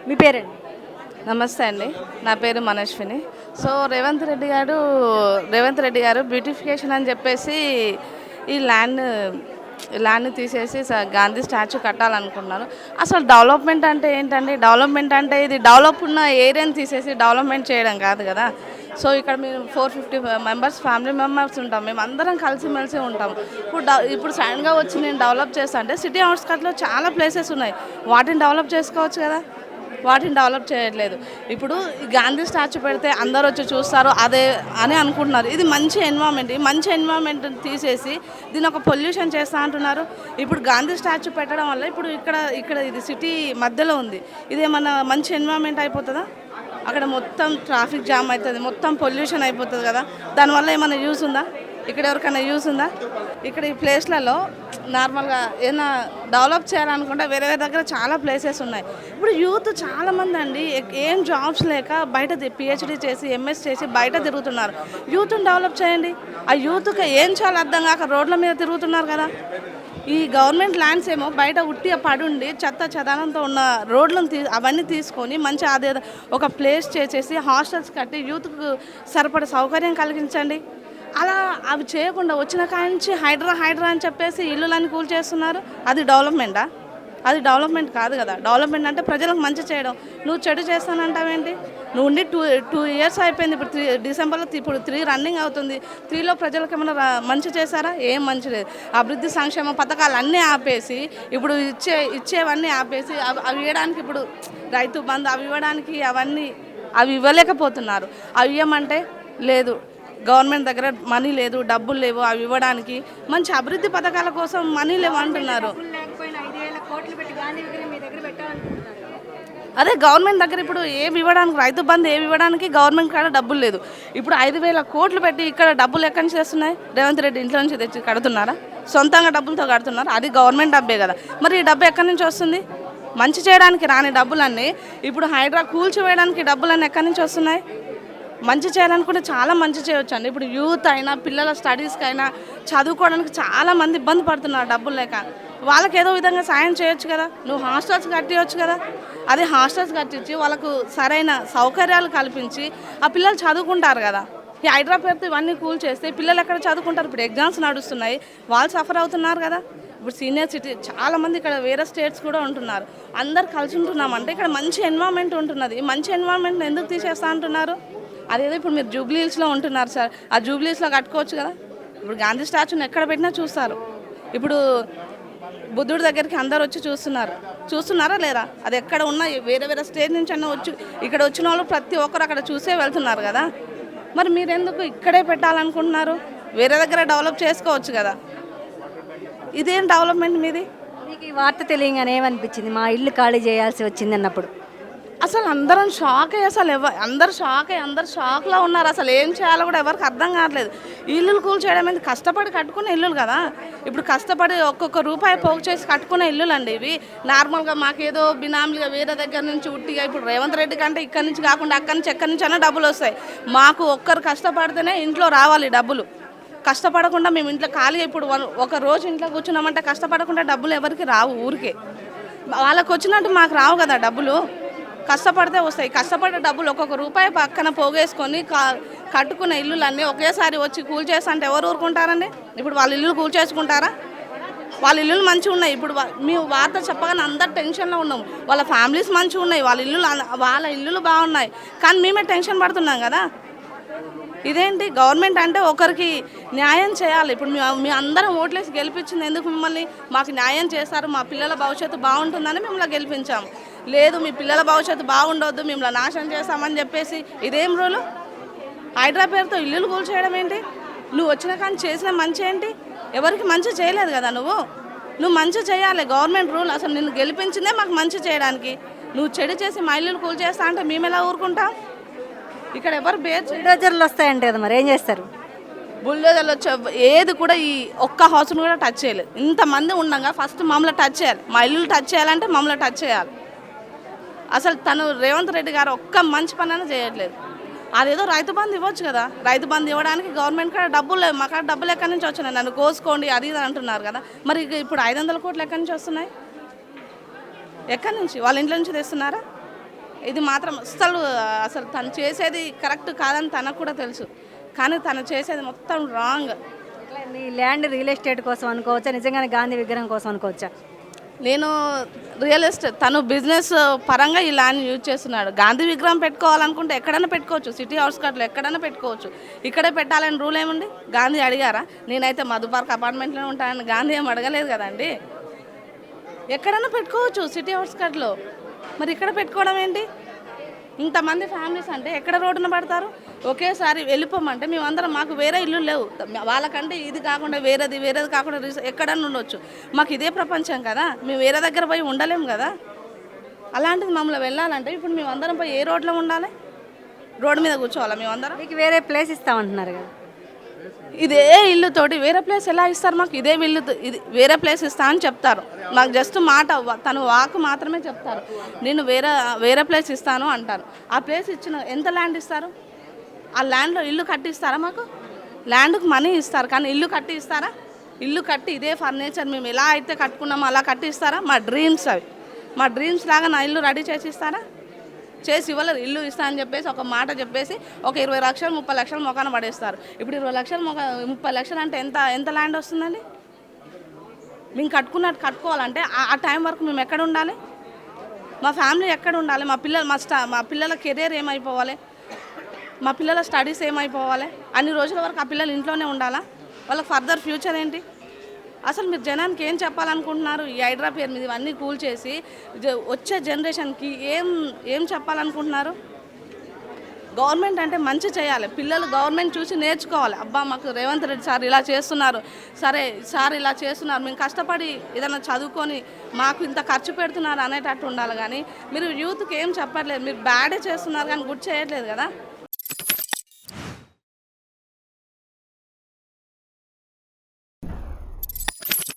మీ పేరండి? నమస్తే అండి. నా పేరు మనశ్విని. సో రేవంత్ రెడ్డి గారు బ్యూటిఫికేషన్ అని చెప్పేసి ఈ ల్యాండ్‌ని తీసేసి గాంధీ స్టాచ్యూ కట్టాలనుకుంటున్నారు. అసలు డెవలప్‌మెంట్ అంటే ఏంటండి? డెవలప్‌మెంట్ అంటే ఇది డెవలప్ ఉన్న ఏరియాని తీసేసి డెవలప్‌మెంట్ చేయడం కాదు కదా! సో ఇక్కడ మేము 450 మెంబర్స్ ఫ్యామిలీ మెంబర్స్ ఉంటాం. మేమందరం కలిసిమెలిసి ఉంటాం. ఇప్పుడు సడన్‌గా వచ్చి నేను డెవలప్ చేస్తా అంటే సిటీ ఔట్‌స్కట్‌లో చాలా ప్లేసెస్ ఉన్నాయి. వాటిని డెవలప్ చేసుకోవచ్చు కదా! వాటిని డెవలప్ చేయట్లేదు. ఇప్పుడు ఈ గాంధీ స్టాచ్యూ పెడితే అందరూ వచ్చి చూస్తారు అదే అని అనుకుంటున్నారు. ఇది మంచి ఎన్విరాన్మెంట్. ఈ మంచి ఎన్విరాన్మెంట్‌ని తీసేసి దీన్ని ఒక పొల్యూషన్ చేస్తా అంటున్నారు. ఇప్పుడు గాంధీ స్టాచ్యూ పెట్టడం వల్ల ఇప్పుడు ఇక్కడ ఇది సిటీ మధ్యలో ఉంది. ఇదేమన్నా మంచి ఎన్విరాన్మెంట్ అయిపోతదా? అక్కడ మొత్తం ట్రాఫిక్ జామ్ అవుతుంది, మొత్తం పొల్యూషన్ అయిపోతుంది కదా. దానివల్ల ఏమైనా యూస్ ఉందా? ఇక్కడ ఎవరికైనా యూస్ ఉందా? ఇక్కడ ఈ ప్లేస్లలో నార్మల్గా ఏదైనా డెవలప్ చేయాలనుకుంటే వేరే వేరే దగ్గర చాలా ప్లేసెస్ ఉన్నాయి. ఇప్పుడు యూత్ చాలామంది అండి ఏం జాబ్స్ లేక బయట పిహెచ్డీ చేసి ఎంఎస్ చేసి బయట తిరుగుతున్నారు. యూత్ని డెవలప్ చేయండి. ఆ యూత్కి ఏం చేయాలో అర్థం కాక రోడ్ల మీద తిరుగుతున్నారు కదా. ఈ గవర్నమెంట్ ల్యాండ్స్ ఏమో బయట ఉట్టిగా పడుండి చెత్త చెదారంతో ఉన్న రోడ్లను అవన్నీ తీసుకొని మంచి అదే ఒక ప్లేస్ చేసేసి హాస్టల్స్ కట్టి యూత్కు సరిపడ సౌకర్యం కలిగించండి. అలా అవి చేయకుండా వచ్చిన కాంచి హైడ్రా అని చెప్పేసి ఇల్లులని కూల్చేస్తున్నారు. అది డెవలప్మెంటా? అది డెవలప్మెంట్ కాదు కదా. డెవలప్మెంట్ అంటే ప్రజలకు మంచి చేయడం. నువ్వు చెడు చేస్తానంటావేంటి? నువ్వు ఉండి టూ ఇయర్స్ అయిపోయింది. ఇప్పుడు డిసెంబర్లో ఇప్పుడు 3 రన్నింగ్ అవుతుంది. 3లో ప్రజలకు ఏమైనా మంచి చేశారా? ఏం మంచి లేదు. అభివృద్ధి సంక్షేమ పథకాలు అన్నీ ఆపేసి ఇప్పుడు ఇచ్చేవన్నీ ఆపేసి అవి ఇవ్వడానికి ఇప్పుడు రైతు బంధు అవి ఇవ్వడానికి అవి ఇవ్వలేకపోతున్నారు. అవి ఇవ్వమంటే లేదు, గవర్నమెంట్ దగ్గర మనీ లేదు, డబ్బులు లేవు అవి ఇవ్వడానికి. మంచి అభివృద్ధి పథకాల కోసం మనీ లేవు అంటున్నారు. అదే గవర్నమెంట్ దగ్గర ఇప్పుడు ఏమి ఇవ్వడానికి, రైతు బంధు ఏమి ఇవ్వడానికి గవర్నమెంట్ కాడ డబ్బులు లేదు. ఇప్పుడు 5,000 కోట్లు పెట్టి ఇక్కడ డబ్బులు ఎక్కడి నుంచి చేస్తున్నాయి? రేవంత్ రెడ్డి ఇంట్లో నుంచి తెచ్చి కడుతున్నారా? సొంతంగా డబ్బులతో కడుతున్నారు. అది గవర్నమెంట్ డబ్బే కదా. మరి ఈ డబ్బు ఎక్కడి నుంచి వస్తుంది? మంచి చేయడానికి రాని డబ్బులన్నీ ఇప్పుడు హైడ్రా కూల్చివేయడానికి డబ్బులన్నీ ఎక్కడి నుంచి వస్తున్నాయి? మంచి చేయాలనుకుంటే చాలా మంచి చేయవచ్చు అండి. ఇప్పుడు యూత్ అయినా పిల్లల స్టడీస్కి అయినా చదువుకోవడానికి చాలామంది ఇబ్బంది పడుతున్నారు డబ్బులు లేక. వాళ్ళకి ఏదో విధంగా సాయం చేయొచ్చు కదా. నువ్వు హాస్టల్స్ కట్టియచ్చు కదా. అదే హాస్టల్స్ కట్టించి వాళ్ళకు సరైన సౌకర్యాలు కల్పించి ఆ పిల్లలు చదువుకుంటారు కదా. ఈ హైడ్రా పేరుతో ఇవన్నీ కూల్ చేస్తే పిల్లలు ఎక్కడ చదువుకుంటారు? ఇప్పుడు ఎగ్జామ్స్ నడుస్తున్నాయి, వాళ్ళు సఫర్ అవుతున్నారు కదా. ఇప్పుడు సీనియర్ సిటీ చాలామంది ఇక్కడ వేరే స్టేట్స్ కూడా ఉంటున్నారు. అందరు కలిసి ఉంటున్నామంటే ఇక్కడ మంచి ఎన్విరాన్మెంట్ ఉంటున్నది. ఈ మంచి ఎన్విరాన్మెంట్ని ఎందుకు తీసేస్తా అంటున్నారు? అదేదో ఇప్పుడు మీరు జూబ్లీ హిల్స్లో ఉంటున్నారు సార్, ఆ జూబ్లీ హిల్స్లో కట్టుకోవచ్చు కదా. ఇప్పుడు గాంధీ స్టాచ్యూని ఎక్కడ పెట్టినా చూస్తారు. ఇప్పుడు బుద్ధుడి దగ్గరికి అందరు వచ్చి చూస్తున్నారా లేరా? అది ఎక్కడ ఉన్నా వేరే వేరే స్టేట్ నుంచి అన్న వచ్చి ఇక్కడ వచ్చిన వాళ్ళు ప్రతి ఒక్కరు అక్కడ చూసే వెళ్తున్నారు కదా. మరి మీరెందుకు ఇక్కడే పెట్టాలనుకుంటున్నారు? వేరే దగ్గర డెవలప్ చేసుకోవచ్చు కదా. ఇదేం డెవలప్మెంట్ మీది? మీకు ఈ వార్త తెలియగానే ఏమనిపించింది? మా ఇల్లు ఖాళీ చేయాల్సి వచ్చింది అన్నప్పుడు అసలు అందరం షాక్ అయ్యి అందరు షాక్లో ఉన్నారు. అసలు ఏం చేయాలో కూడా ఎవరికి అర్థం కావట్లేదు. ఇల్లులు కూల్చేయడం ఏంటి? కష్టపడి కట్టుకునే ఇల్లులు కదా. ఇప్పుడు కష్టపడి ఒక్కొక్క రూపాయి పోగు చేసి కట్టుకునే ఇల్లులు అండి ఇవి. నార్మల్గా మాకేదో బినామీలుగా వేరే దగ్గర నుంచి ఉట్టిగా ఇప్పుడు రేవంత్ రెడ్డి కంటే ఇక్కడి నుంచి కాకుండా అక్కడి నుంచి ఎక్కడి నుంచి అయినా డబ్బులు వస్తాయి. మాకు ఒక్కరు కష్టపడితేనే ఇంట్లో రావాలి డబ్బులు. కష్టపడకుండా మేము ఇంట్లో ఖాళీ ఇప్పుడు ఒక రోజు ఇంట్లో కూర్చున్నామంటే కష్టపడకుండా డబ్బులు ఎవరికి రావు. ఊరికే వాళ్ళకు వచ్చినట్టు మాకు రావు కదా డబ్బులు. కష్టపడితే వస్తాయి. కష్టపడే డబ్బులు ఒక్కొక్క రూపాయి పక్కన పోగేసుకొని కట్టుకున్న ఇల్లులన్నీ ఒకేసారి వచ్చి కూల్చేస్తా అంటే ఎవరు ఊరుకుంటారండి? ఇప్పుడు వాళ్ళ ఇల్లు కూల్చేసుకుంటారా? వాళ్ళ ఇల్లులు మంచిగా ఉన్నాయి. ఇప్పుడు మేము వార్త చెప్పగానే అందరు టెన్షన్లో ఉన్నాము. వాళ్ళ ఫ్యామిలీస్ మంచిగా ఉన్నాయి, వాళ్ళ ఇల్లులు బాగున్నాయి, కానీ మేమే టెన్షన్ పడుతున్నాం కదా. ఇదేంటి గవర్నమెంట్ అంటే ఒకరికి న్యాయం చేయాలి. ఇప్పుడు మీ అందరం ఓట్లేసి గెలిపించింది ఎందుకు? మిమ్మల్ని మాకు న్యాయం చేస్తారు, మా పిల్లల భవిష్యత్తు బాగుంటుందని మిమ్మల్ని గెలిపించాము. లేదు మీ పిల్లల భవిష్యత్తు బాగుండొద్దు, మిమ్మల్ని నాశనం చేస్తామని చెప్పేసి ఇదేం రూలు? హైడ్రా పేరుతో ఇల్లులు కూల్చేయడం ఏంటి? నువ్వు వచ్చిన కానీ చేసిన మంచి ఏంటి? ఎవరికి మంచి చేయలేదు కదా. నువ్వు మంచి చేయాలి. Government rule. అసలు నిన్ను గెలిపించిందే మాకు మంచి చేయడానికి. నువ్వు చెడు చేసి మా ఇల్లులు కూల్చేస్తా అంటే మేము ఎలా ఊరుకుంటాం? ఇక్కడ ఎవరు బుల్డోజర్లు వస్తాయంటే కదా, మరి ఏం చేస్తారు? బుల్డోజర్లు వచ్చే ఏది కూడా ఈ ఒక్క హౌస్ను కూడా టచ్ చేయలేదు. ఇంతమంది ఉండగా ఫస్ట్ మమ్మల్ని టచ్ చేయాలి. మా ఇల్లు టచ్ చేయాలంటే మమ్మల్ని టచ్ చేయాలి. అసలు రేవంత్ రెడ్డి గారు ఒక్క మంచి పని అయినా చేయట్లేదు. అదేదో రైతు బంధు ఇవ్వచ్చు కదా. రైతు బంధు ఇవ్వడానికి గవర్నమెంట్ కాడ డబ్బులు లేవు. మా కాడ డబ్బులు ఎక్కడి నుంచి వచ్చినాయి? నన్ను కోసుకోండి అది ఇది అంటున్నారు కదా. మరి ఇప్పుడు 500 కోట్లు ఎక్కడి నుంచి వస్తున్నాయి? ఎక్కడి నుంచి? వాళ్ళ ఇంట్లో నుంచి తెస్తున్నారా? ఇది మాత్రం అసలు తను చేసేది కరెక్ట్ కాదని తనకు కూడా తెలుసు, కానీ తను చేసేది మొత్తం రాంగ్. ఈ ల్యాండ్ రియల్ ఎస్టేట్ కోసం అనుకోవచ్చా, నిజంగానే గాంధీ విగ్రహం కోసం అనుకోవచ్చా? నేను రియల్ ఎస్టేట్, తను బిజినెస్ పరంగా ఈ ల్యాండ్ యూజ్ చేస్తున్నాడు. గాంధీ విగ్రహం పెట్టుకోవాలనుకుంటే ఎక్కడైనా పెట్టుకోవచ్చు, సిటీ అవుట్స్కట్లో ఎక్కడైనా పెట్టుకోవచ్చు. ఇక్కడే పెట్టాలని రూల్ ఏముంది? గాంధీ అడిగారా? నేనైతే మధు పార్క్ అపార్ట్మెంట్లోనే ఉంటానని గాంధీ ఏం అడగలేదు కదండి. ఎక్కడైనా పెట్టుకోవచ్చు సిటీ అవుట్స్కట్లో, మరి ఇక్కడ పెట్టుకోవడం ఏంటి? ఇంతమంది ఫ్యామిలీస్ అంటే ఎక్కడ రోడ్డున పడతారు? ఒకేసారి వెళ్ళిపోమంటే మేమందరం, మాకు వేరే ఇల్లు లేవు, వాళ్ళకంటే ఇది కాకుండా వేరేది కాకుండా ఎక్కడన్నా ఉండొచ్చు. మాకు ఇదే ప్రపంచం కదా, మేము వేరే దగ్గర పోయి ఉండలేము కదా. అలాంటిది మమ్మల్ని వెళ్ళాలంటే ఇప్పుడు మేమందరం పోయి ఏ రోడ్లో ఉండాలి? రోడ్డు మీద కూర్చోవాలా మేమందరం? మీకు వేరే ప్లేస్ ఇస్తామంటున్నారు కదా. ఇదే ఇల్లుతోటి వేరే ప్లేస్ ఎలా ఇస్తారు? మాకు ఇదే ఇల్లు ఇది వేరే ప్లేస్ ఇస్తా అని చెప్తారు. మాకు జస్ట్ మాట, తను వాక్ మాత్రమే చెప్తారు. నేను వేరే ప్లేస్ ఇస్తాను అంటారు. ఆ ప్లేస్ ఇచ్చిన ఎంత ల్యాండ్ ఇస్తారు? ఆ ల్యాండ్లో ఇల్లు కట్టి ఇస్తారా? మాకు ల్యాండ్కి మనీ ఇస్తారు, కానీ ఇల్లు కట్టి ఇస్తారా? ఇల్లు కట్టి ఇదే ఫర్నిచర్ మేము ఎలా అయితే కట్టుకున్నామో అలా కట్టి ఇస్తారా? మా డ్రీమ్స్ అవి, మా డ్రీమ్స్ లాగా నా ఇల్లు రెడీ చేసి ఇస్తారా? చేసి ఇవ్వలేరు. ఇల్లు ఇస్తా అని చెప్పేసి ఒక మాట చెప్పేసి ఒక 20 లక్షలు 30 లక్షలు మొఖాన పడేస్తారు. ఇప్పుడు 20 లక్షలు 30 లక్షలు అంటే ఎంత ల్యాండ్ వస్తుందండి? మేము కట్టుకున్నట్టు కట్టుకోవాలంటే ఆ టైం వరకు మేము ఎక్కడ ఉండాలి? మా ఫ్యామిలీ ఎక్కడ ఉండాలి? మా పిల్లల కెరీర్ ఏమైపోవాలి? మా పిల్లల స్టడీస్ ఏమైపోవాలి? అన్ని రోజుల వరకు ఆ పిల్లలు ఇంట్లోనే ఉండాలా? వాళ్ళకి ఫర్దర్ ఫ్యూచర్ ఏంటి? అసలు మీరు జనానికి ఏం చెప్పాలనుకుంటున్నారు? ఈ హైడ్రా పేరు మీద ఇవన్నీ కూల్ చేసి వచ్చే జనరేషన్కి ఏం చెప్పాలనుకుంటున్నారు? గవర్నమెంట్ అంటే మంచి చేయాలి, పిల్లలు గవర్నమెంట్ చూసి నేర్చుకోవాలి. అబ్బా మాకు రేవంత్ రెడ్డి సార్ ఇలా చేస్తున్నారు, సరే సార్ ఇలా చేస్తున్నారు, మేము కష్టపడి ఏదైనా చదువుకొని మాకు ఇంత ఖర్చు పెడుతున్నారు అనేటట్టు ఉండాలి. కానీ మీరు యూత్కి ఏం చెప్పట్లేదు, మీరు బ్యాడే చేస్తున్నారు కానీ గుడ్ చేయట్లేదు కదా.